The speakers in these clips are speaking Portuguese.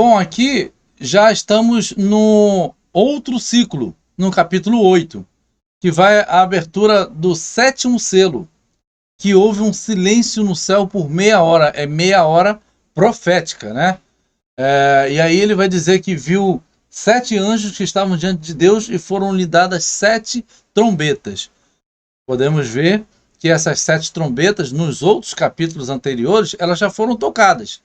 Bom, aqui já estamos no outro ciclo, no capítulo 8, que vai a abertura do 7º selo, que houve um silêncio no céu por meia hora, é meia hora profética, né? E aí ele vai dizer que viu 7 anjos que estavam diante de Deus e foram-lhe dadas 7 trombetas. Podemos ver que essas 7 trombetas, nos outros capítulos anteriores, elas já foram tocadas.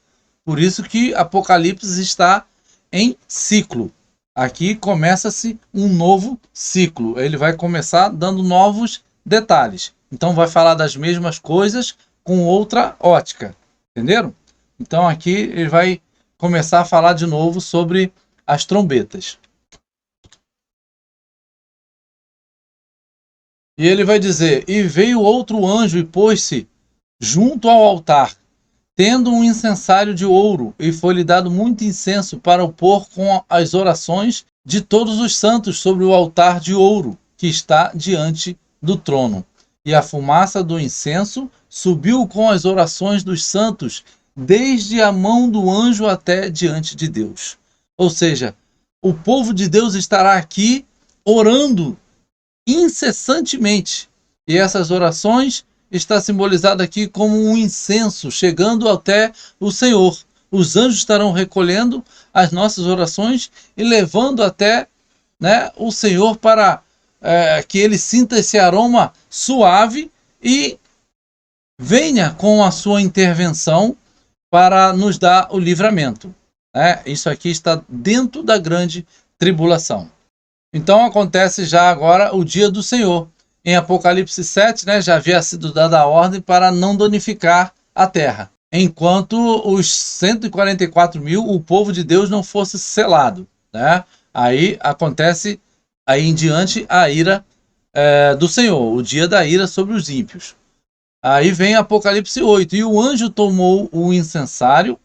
Por isso que Apocalipse está em ciclo. Aqui começa-se um novo ciclo. Ele vai começar dando novos detalhes. Então vai falar das mesmas coisas com outra ótica. Entenderam? Então aqui ele vai começar a falar de novo sobre as trombetas. E ele vai dizer: e veio outro anjo e pôs-se junto ao altar, tendo um incensário de ouro, e foi-lhe dado muito incenso para o pôr com as orações de todos os santos sobre o altar de ouro que está diante do trono. E a fumaça do incenso subiu com as orações dos santos, desde a mão do anjo até diante de Deus. Ou seja, o povo de Deus estará aqui orando incessantemente. E essas orações está simbolizada aqui como um incenso chegando até o Senhor. Os anjos estarão recolhendo as nossas orações e levando até, o Senhor para que ele sinta esse aroma suave e venha com a sua intervenção para nos dar o livramento. Isso aqui está dentro da grande tribulação. Então acontece já agora o dia do Senhor. Em Apocalipse 7, já havia sido dada a ordem para não danificar a terra, enquanto os 144.000, o povo de Deus, não fosse selado. Aí acontece, aí em diante, a ira do Senhor, o dia da ira sobre os ímpios. Aí vem Apocalipse 8, e o anjo tomou o incensário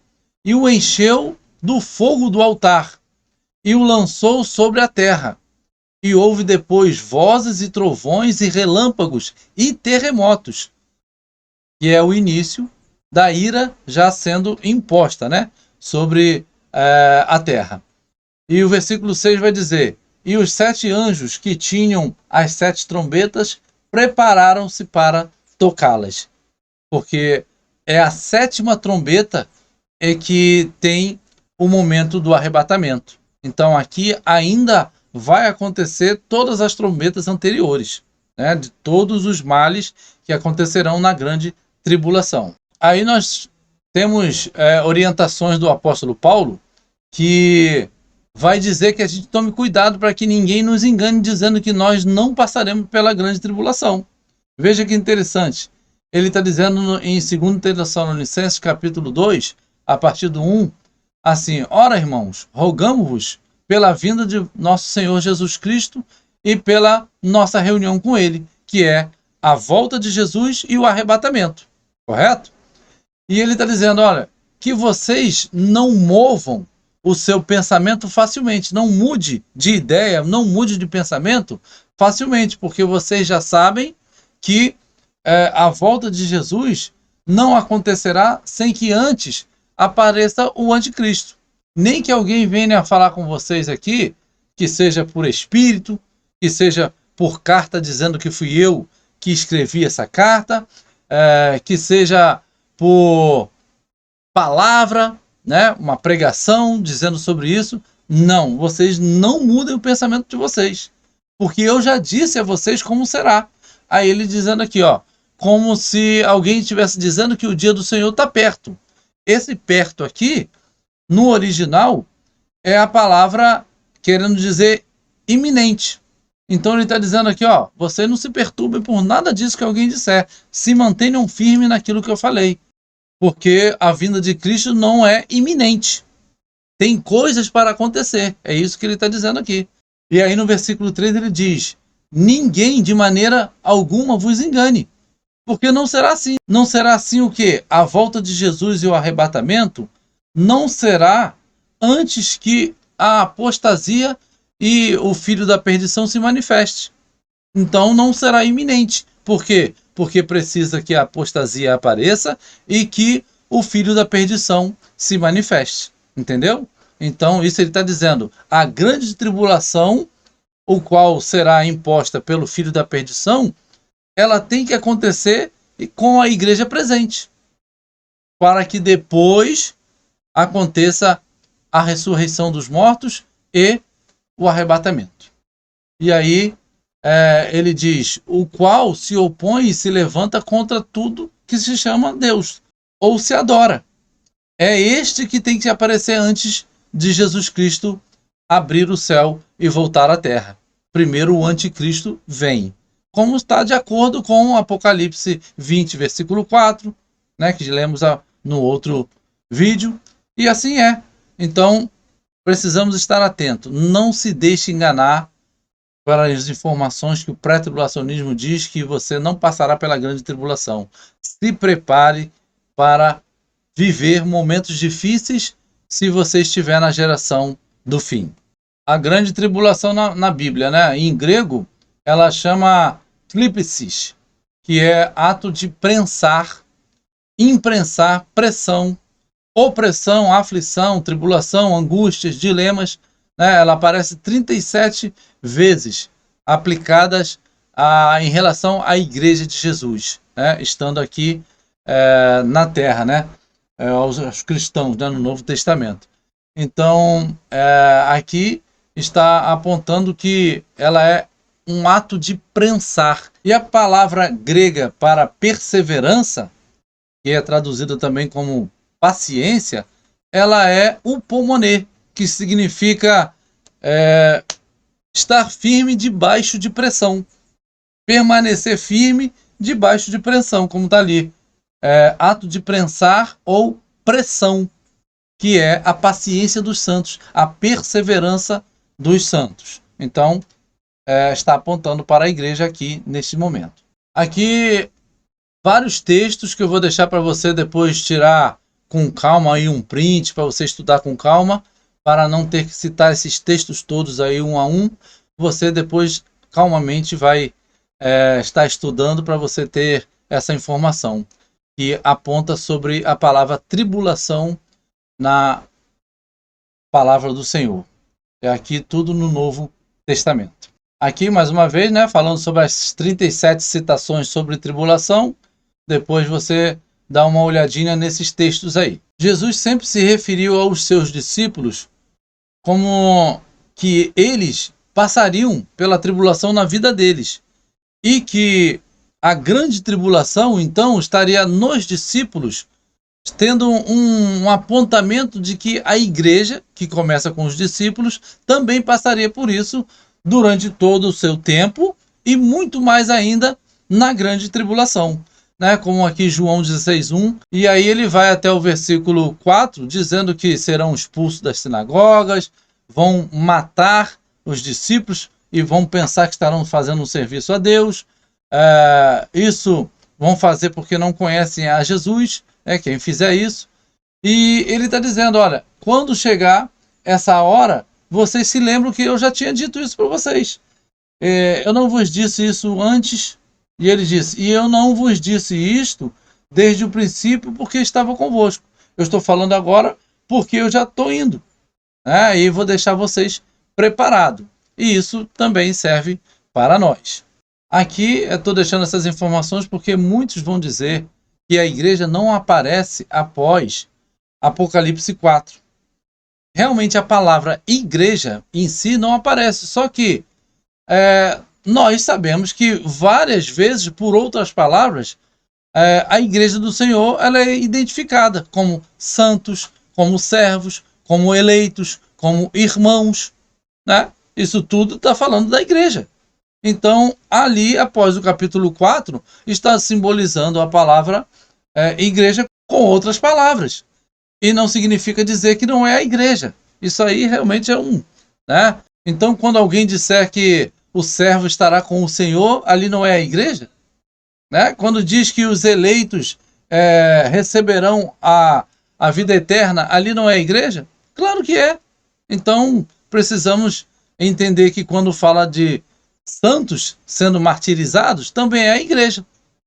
e o encheu do fogo do altar e o lançou sobre a terra. E houve depois vozes e trovões e relâmpagos e terremotos, que é o início da ira já sendo imposta, sobre a terra. E o versículo 6 vai dizer: e os 7 anjos que tinham as 7 trombetas prepararam-se para tocá-las, porque é a 7ª trombeta que tem o momento do arrebatamento. Então aqui ainda vai acontecer todas as trombetas anteriores, de todos os males que acontecerão na grande tribulação. Aí nós temos orientações do apóstolo Paulo, que vai dizer que a gente tome cuidado para que ninguém nos engane dizendo que nós não passaremos pela grande tribulação. Veja que interessante. Ele está dizendo em 2 Tessalonicenses capítulo 2, a partir do 1, assim: ora, irmãos, rogamo-vos pela vinda de nosso Senhor Jesus Cristo e pela nossa reunião com Ele, que é a volta de Jesus e o arrebatamento. Correto? E ele está dizendo, olha, que vocês não movam o seu pensamento facilmente, não mude de ideia, não mude de pensamento facilmente, porque vocês já sabem que a volta de Jesus não acontecerá sem que antes apareça o anticristo. Nem que alguém venha falar com vocês aqui, que seja por espírito, que seja por carta dizendo que fui eu que escrevi essa carta, que seja por palavra, uma pregação dizendo sobre isso. Não, vocês não mudem o pensamento de vocês, porque eu já disse a vocês como será. Aí ele dizendo aqui, como se alguém estivesse dizendo que o dia do Senhor está perto. Esse perto aqui, no original, é a palavra querendo dizer iminente. Então ele está dizendo aqui, vocês não se perturbem por nada disso que alguém disser. Se mantenham firmes naquilo que eu falei. Porque a vinda de Cristo não é iminente. Tem coisas para acontecer. É isso que ele está dizendo aqui. E aí no versículo 3 ele diz: ninguém de maneira alguma vos engane. Porque não será assim. Não será assim o quê? A volta de Jesus e o arrebatamento não será antes que a apostasia e o filho da perdição se manifeste. Então não será iminente. Por quê? Porque precisa que a apostasia apareça e que o filho da perdição se manifeste. Entendeu? Então, isso ele está dizendo, a grande tribulação, o qual será imposta pelo filho da perdição, ela tem que acontecer com a igreja presente, para que depois aconteça a ressurreição dos mortos e o arrebatamento. E aí ele diz, o qual se opõe e se levanta contra tudo que se chama Deus, ou se adora. É este que tem que aparecer antes de Jesus Cristo abrir o céu e voltar à terra. Primeiro o anticristo vem, como está de acordo com Apocalipse 20, versículo 4, né, que lemos no outro vídeo, e assim é. Então, precisamos estar atentos. Não se deixe enganar para as informações que o pré-tribulacionismo diz que você não passará pela grande tribulação. Se prepare para viver momentos difíceis se você estiver na geração do fim. A grande tribulação na Bíblia, né? Em grego, ela chama klipsis, que é ato de prensar, imprensar, pressão, opressão, aflição, tribulação, angústias, dilemas, né? Ela aparece 37 vezes aplicadas em relação à igreja de Jesus, né? Estando aqui na terra, né? Aos cristãos, né? No Novo Testamento. Então, aqui está apontando que ela é um ato de prensar. E a palavra grega para perseverança, que é traduzida também como paciência, ela é upomone, que significa estar firme debaixo de pressão. Permanecer firme debaixo de pressão, como está ali. Ato de prensar ou pressão, que é a paciência dos santos, a perseverança dos santos. Então, está apontando para a igreja aqui neste momento. Aqui, vários textos que eu vou deixar para você depois tirar com calma aí um print, para você estudar com calma, para não ter que citar esses textos todos aí um a um. Você depois calmamente vai estar estudando para você ter essa informação, que aponta sobre a palavra tribulação na palavra do Senhor. É aqui tudo no Novo Testamento. Aqui, mais uma vez, né, falando sobre as 37 citações sobre tribulação. Depois você dá uma olhadinha nesses textos aí. Jesus sempre se referiu aos seus discípulos como que eles passariam pela tribulação na vida deles. E que a grande tribulação, então, estaria nos discípulos, tendo um apontamento de que a igreja, que começa com os discípulos, também passaria por isso durante todo o seu tempo e muito mais ainda na grande tribulação, né? Como aqui João 16:1, e aí ele vai até o versículo 4, dizendo que serão expulsos das sinagogas, vão matar os discípulos e vão pensar que estarão fazendo um serviço a Deus. Isso vão fazer porque não conhecem a Jesus, quem fizer isso. E ele está dizendo, olha, quando chegar essa hora, vocês se lembram que eu já tinha dito isso para vocês. Eu não vos disse isso antes. E ele disse, e eu não vos disse isto desde o princípio porque estava convosco. Eu estou falando agora porque eu já estou indo. E vou deixar vocês preparados. E isso também serve para nós. Aqui eu estou deixando essas informações porque muitos vão dizer que a igreja não aparece após Apocalipse 4. Realmente a palavra igreja em si não aparece, só que nós sabemos que várias vezes, por outras palavras, a igreja do Senhor ela é identificada como santos, como servos, como eleitos, como irmãos, né? Isso tudo está falando da igreja. Então, ali, após o capítulo 4, está simbolizando a palavra igreja com outras palavras. E não significa dizer que não é a igreja. Isso aí realmente é né? Então, quando alguém disser que o servo estará com o Senhor, ali não é a igreja? Né? Quando diz que os eleitos receberão a vida eterna, ali não é a igreja? Claro que é. Então, precisamos entender que quando fala de santos sendo martirizados, também é a igreja.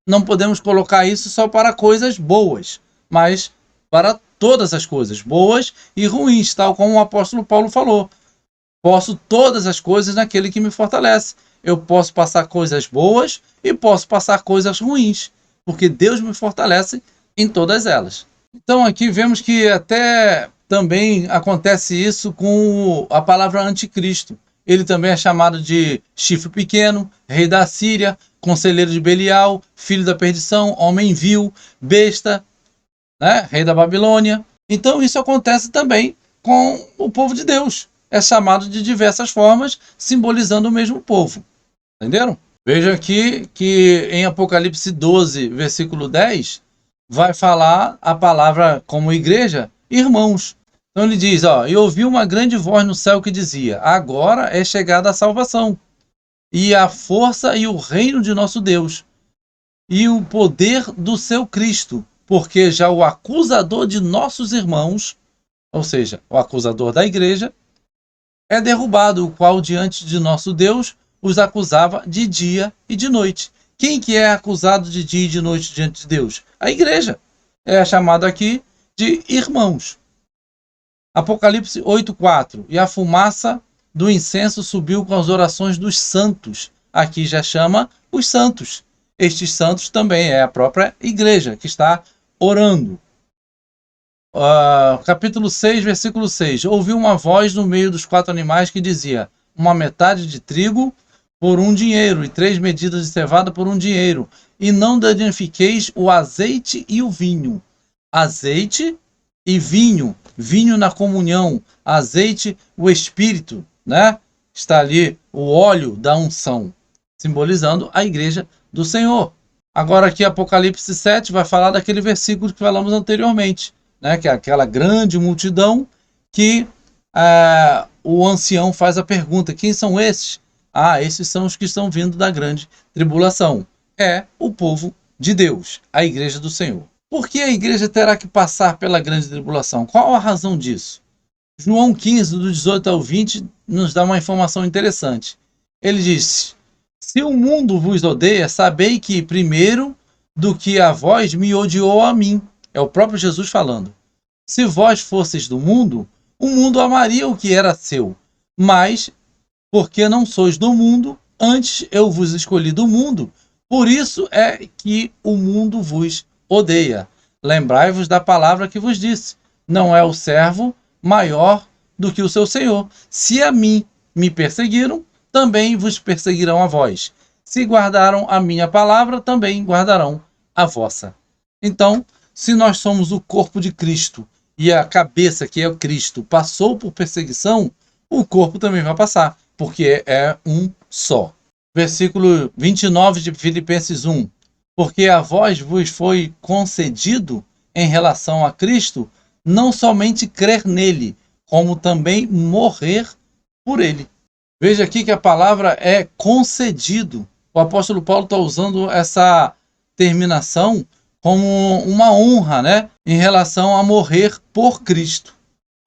Não podemos colocar isso só para coisas boas, mas para todas as coisas, boas e ruins, tal como o apóstolo Paulo falou. Posso todas as coisas naquele que me fortalece. Eu posso passar coisas boas e posso passar coisas ruins, porque Deus me fortalece em todas elas. Então aqui vemos que até também acontece isso com a palavra anticristo. Ele também é chamado de chifre pequeno, rei da Síria, conselheiro de Belial, filho da perdição, homem vil, besta, né? Rei da Babilônia. Então isso acontece também com o povo de Deus. É chamado de diversas formas, simbolizando o mesmo povo. Entenderam? Veja aqui que em Apocalipse 12, versículo 10, vai falar a palavra como igreja, irmãos. Então ele diz, ó, e ouvi uma grande voz no céu que dizia, agora é chegada a salvação, e a força e o reino de nosso Deus, e o poder do seu Cristo, porque já o acusador de nossos irmãos, ou seja, o acusador da igreja, é derrubado, o qual diante de nosso Deus os acusava de dia e de noite. Quem que é acusado de dia e de noite diante de Deus? A igreja. É chamada aqui de irmãos. Apocalipse 8:4. E a fumaça do incenso subiu com as orações dos santos. Aqui já chama os santos. Estes santos também é a própria igreja que está orando. Capítulo 6, versículo 6. Ouvi uma voz no meio dos 4 animais que dizia, uma metade de trigo por 1 dinheiro, e 3 medidas de cevada por 1 dinheiro, e não danifiqueis o azeite e o vinho. Azeite e vinho, vinho na comunhão, azeite, o espírito, né? Está ali o óleo da unção, simbolizando a igreja do Senhor. Agora aqui Apocalipse 7 vai falar daquele versículo que falamos anteriormente, né? Que é aquela grande multidão que o ancião faz a pergunta, quem são esses? Esses são os que estão vindo da grande tribulação. É o povo de Deus, a igreja do Senhor. Por que a igreja terá que passar pela grande tribulação? Qual a razão disso? João 15, do 18 ao 20, nos dá uma informação interessante. Ele diz, se o mundo vos odeia, sabei que primeiro do que a vós me odiou a mim. É o próprio Jesus falando. Se vós fosseis do mundo, o mundo amaria o que era seu. Mas, porque não sois do mundo, antes eu vos escolhi do mundo, por isso é que o mundo vos odeia. Lembrai-vos da palavra que vos disse, não é o servo maior do que o seu senhor. Se a mim me perseguiram, também vos perseguirão a vós. Se guardaram a minha palavra, também guardarão a vossa. Então, se nós somos o corpo de Cristo e a cabeça, que é o Cristo, passou por perseguição, o corpo também vai passar, porque é um só. Versículo 29 de Filipenses 1. Porque a vós vos foi concedido, em relação a Cristo, não somente crer nele, como também morrer por ele. Veja aqui que a palavra é concedido. O apóstolo Paulo está usando essa terminação como uma honra, né, em relação a morrer por Cristo.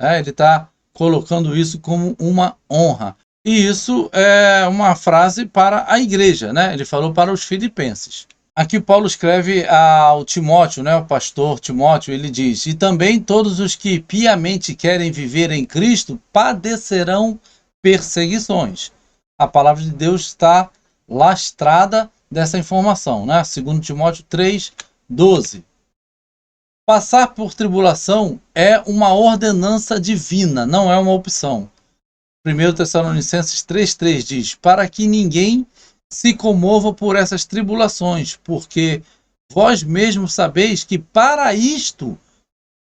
Ele está colocando isso como uma honra. E isso é uma frase para a igreja, né? Ele falou para os filipenses. Aqui Paulo escreve ao Timóteo, né, o pastor Timóteo, ele diz, e também todos os que piamente querem viver em Cristo padecerão perseguições. A palavra de Deus está lastrada dessa informação, né? 2 Timóteo 3:12. Passar por tribulação é uma ordenança divina, não é uma opção. 1 Tessalonicenses 3:3 diz, para que ninguém se comova por essas tribulações, porque vós mesmos sabeis que para isto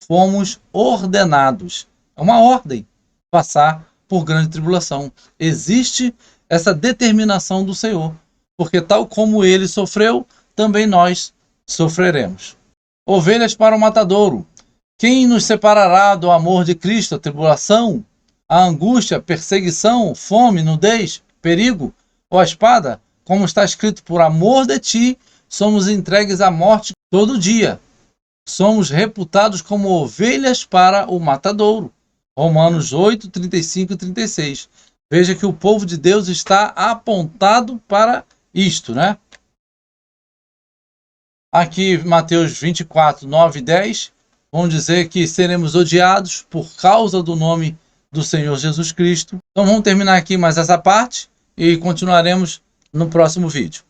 fomos ordenados. É uma ordem, passar por grande tribulação. Existe essa determinação do Senhor, porque tal como ele sofreu, também nós sofreremos. Ovelhas para o matadouro. Quem nos separará do amor de Cristo? A tribulação, a angústia, perseguição, fome, nudez, perigo ou a espada? Como está escrito, por amor de ti, somos entregues à morte todo dia. Somos reputados como ovelhas para o matadouro. Romanos 8, 35 e 36. Veja que o povo de Deus está apontado para isto, né? Aqui, Mateus 24, 9 e 10. vão dizer que seremos odiados por causa do nome do Senhor Jesus Cristo. Então vamos terminar aqui mais essa parte e continuaremos no próximo vídeo.